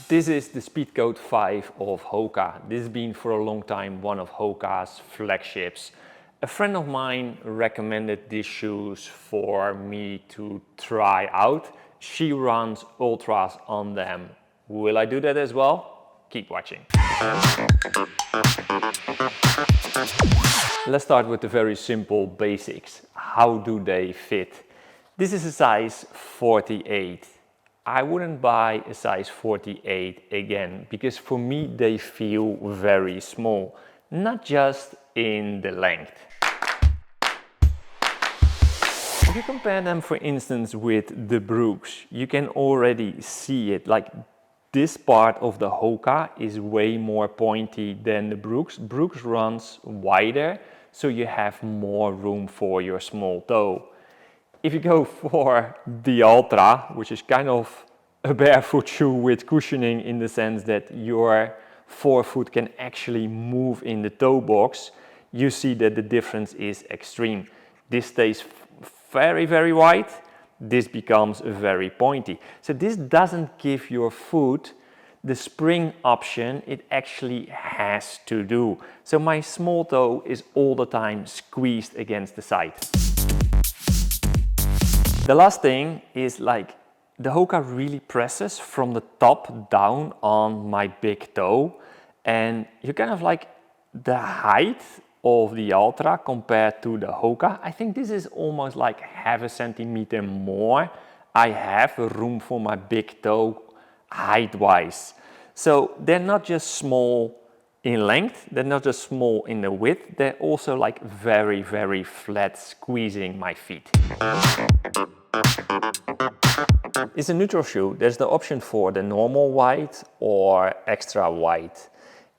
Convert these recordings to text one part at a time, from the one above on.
This is the Speedgoat 5 of Hoka. This has been for a long time one of Hoka's flagships. A friend of mine recommended these shoes for me to try out. She runs ultras on them. Will I do that as well? Keep watching. Let's start with the very simple basics. How do they fit? This is a size 48. I wouldn't buy a size 48 again because for me they feel very small, not just in the length. If you compare them, for instance, with the Brooks, you can already see it. Like this part of the Hoka is way more pointy than the Brooks. Brooks runs wider, so you have more room for your small toe. If you go for the Ultra, which is kind of a barefoot shoe with cushioning in the sense that your forefoot can actually move in the toe box, you see that the difference is extreme. This stays very, very wide. This becomes very pointy. So this doesn't give your foot the spring option it actually has to do. So my small toe is all the time squeezed against the side. The last thing is like the Hoka really presses from the top down on my big toe, and you kind of like the height of the Ultra compared to the Hoka. I think this is almost like half a centimeter more. I have room for my big toe height-wise. So they're not just small in length, they're not just small in the width, they're also like very, very flat, squeezing my feet. It's a neutral shoe. There's the option for the normal wide or extra wide.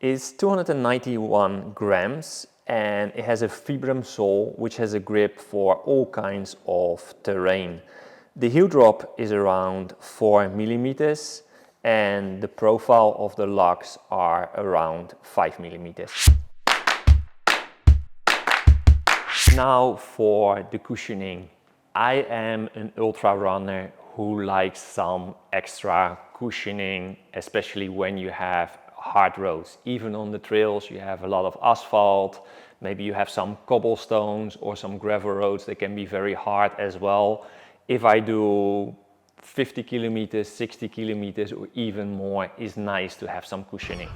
It's 291 grams and it has a Vibram sole which has a grip for all kinds of terrain. The heel drop is around 4 millimeters and the profile of the lugs are around 5 millimeters. Now for the cushioning. I am an ultra runner who likes some extra cushioning, especially when you have hard roads. Even on the trails you have a lot of asphalt, maybe you have some cobblestones or some gravel roads that can be very hard as well. If I do 50 kilometers, 60 kilometers or even more, it's nice to have some cushioning.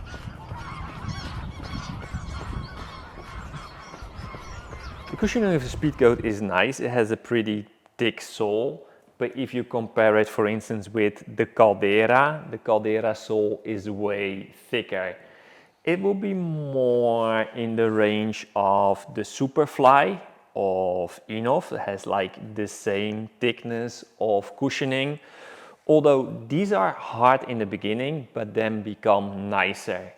The cushioning of the Speedgoat is nice. It has a pretty thick sole, but if you compare it, for instance, with the Caldera sole is way thicker. It will be more in the range of the Superfly of Enough. It has like the same thickness of cushioning, although these are hard in the beginning, but then become nicer.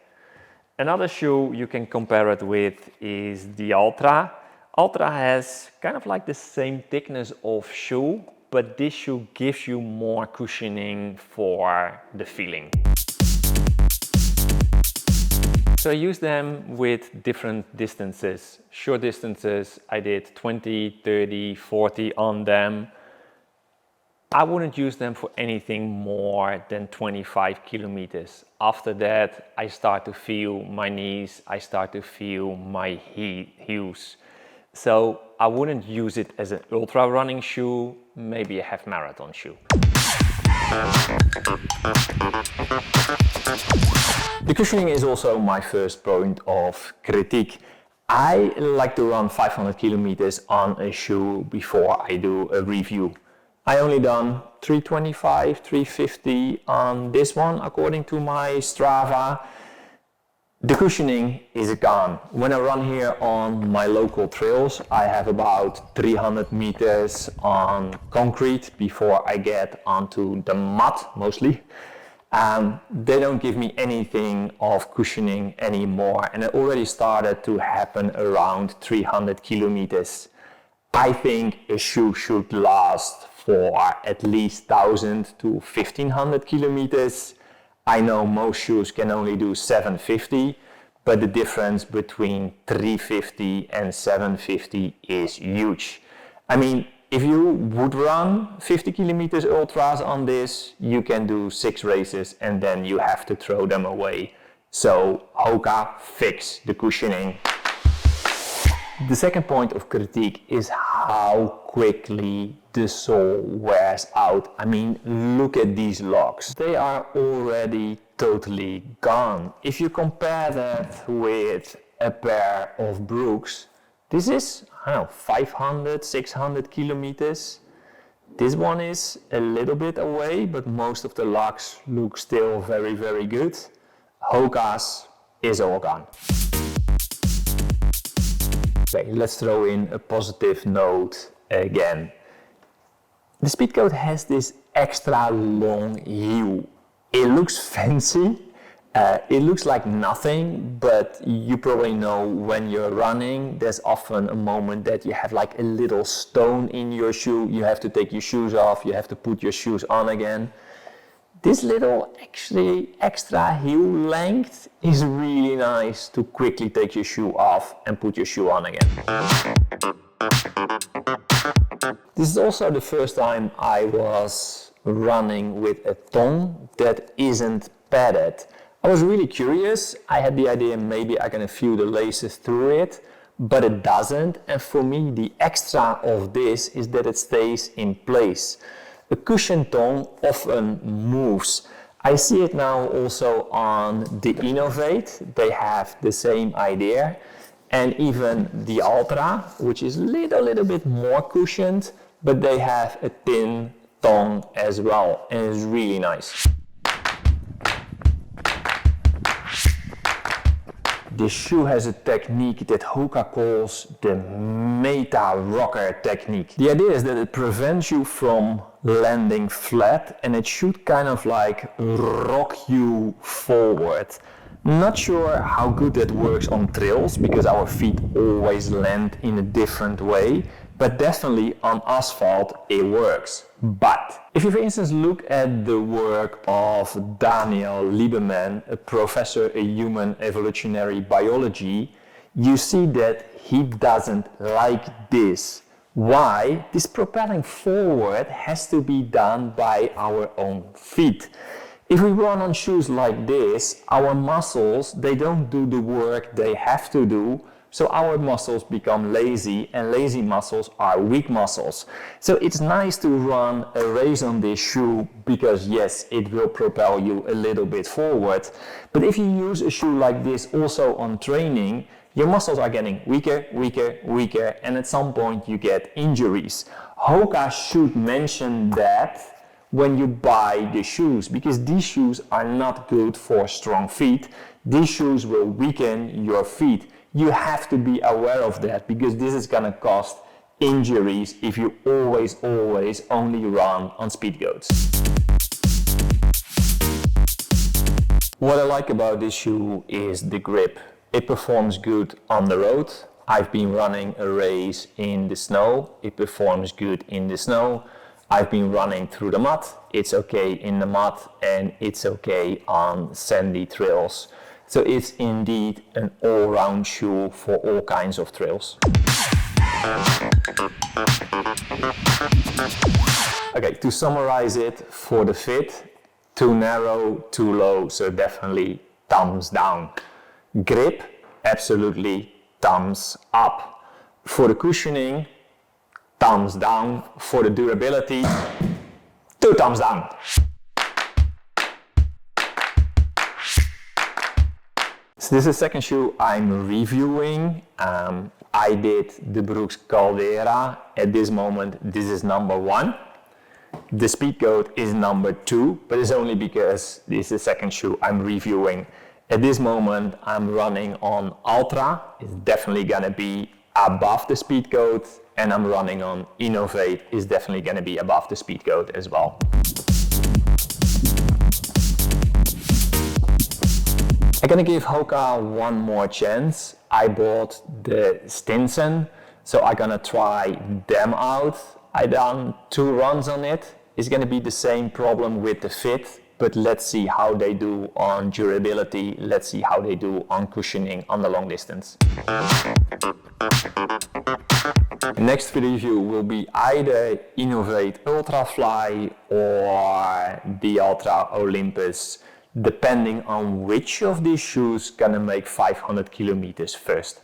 Another shoe you can compare it with is the Ultra. Ultra has kind of like the same thickness of shoe, but this shoe gives you more cushioning for the feeling. So I use them with different distances. Short distances, I did 20, 30, 40 on them. I wouldn't use them for anything more than 25 kilometers. After that, I start to feel my knees, I start to feel my heels. So I wouldn't use it as an ultra running shoe, maybe a half marathon shoe. The cushioning is also my first point of critique. I like to run 500 kilometers on a shoe before I do a review. I only done 325, 350 on this one according to my Strava. The cushioning is gone. When I run here on my local trails, I have about 300 meters on concrete before I get onto the mud, mostly. They don't give me anything of cushioning anymore, and it already started to happen around 300 kilometers. I think a shoe should last for at least 1,000 to 1,500 kilometers. I know most shoes can only do 750, but the difference between 350 and 750 is huge. I mean, If you would run 50 kilometers ultras on this, you can do 6 races and then you have to throw them away. So Hoka, fix the cushioning. The second point of critique is how quickly the sole wears out. I mean, look at these locks. They are already totally gone. If you compare that with a pair of Brooks, this is, I don't know, 500, 600 kilometers. This one is a little bit away, but most of the locks look still very, very good. Hoka's is all gone. Okay, let's throw in a positive note again. The Speedgoat has this extra long heel. It looks fancy, it looks like nothing, but you probably know when you're running, there's often a moment that you have like a little stone in your shoe. You have to take your shoes off, you have to put your shoes on again. This little actually extra heel length is really nice to quickly take your shoe off and put your shoe on again. This is also the first time I was running with a tongue that isn't padded. I was really curious. I had the idea maybe I can feel the laces through it, but it doesn't. And for me, the extra of this is that it stays in place. A cushion tongue often moves. I see it now also on the Innovate. They have the same idea. And even the Ultra, which is a little bit more cushioned, but they have a thin tongue as well, and it's really nice. This shoe has a technique that Hoka calls the meta rocker technique. The idea is that it prevents you from landing flat and it should kind of like rock you forward. Not sure how good that works on trails because our feet always land in a different way, but definitely on asphalt it works. But if you for instance look at the work of Daniel Lieberman, a professor in human evolutionary biology, you see that he doesn't like this. Why? This propelling forward has to be done by our own feet. If we run on shoes like this, our muscles, they don't do the work they have to do, so our muscles become lazy, and lazy muscles are weak muscles. So it's nice to run a race on this shoe because yes, it will propel you a little bit forward. But if you use a shoe like this also on training, your muscles are getting weaker, weaker, weaker, and at some point you get injuries. Hoka should mention that when you buy the shoes, because these shoes are not good for strong feet. These shoes will weaken your feet. You have to be aware of that because this is gonna cost injuries if you always only run on Speedgoats. What I like about this shoe is the grip. It performs good on the road. I've been running a race in the snow. It performs good in the snow. I've been running through the mud. It's okay in the mud and it's okay on sandy trails. So it's indeed an all-round shoe for all kinds of trails. Okay, to summarize it, for the fit, too narrow, too low, so definitely thumbs down. Grip, absolutely thumbs up. For the cushioning, thumbs down. For the durability, 2 thumbs down. So this is the second shoe I'm reviewing. I did the Brooks Caldera. At this moment, this is number 1. The Speedgoat is number 2, but it's only because this is the second shoe I'm reviewing. At this moment, I'm running on Ultra. It's definitely gonna be above the Speedgoat, and I'm running on Innovate. It's definitely gonna be above the Speedgoat as well. I'm gonna give Hoka one more chance. I bought the Stinson, so I'm gonna try them out. I done 2 runs on it. It's gonna be the same problem with the fit, but let's see how they do on durability. Let's see how they do on cushioning on the long distance. Next review will be either Innovate Ultrafly or the Ultra Olympus, depending on which of these shoes gonna make 500 kilometers first.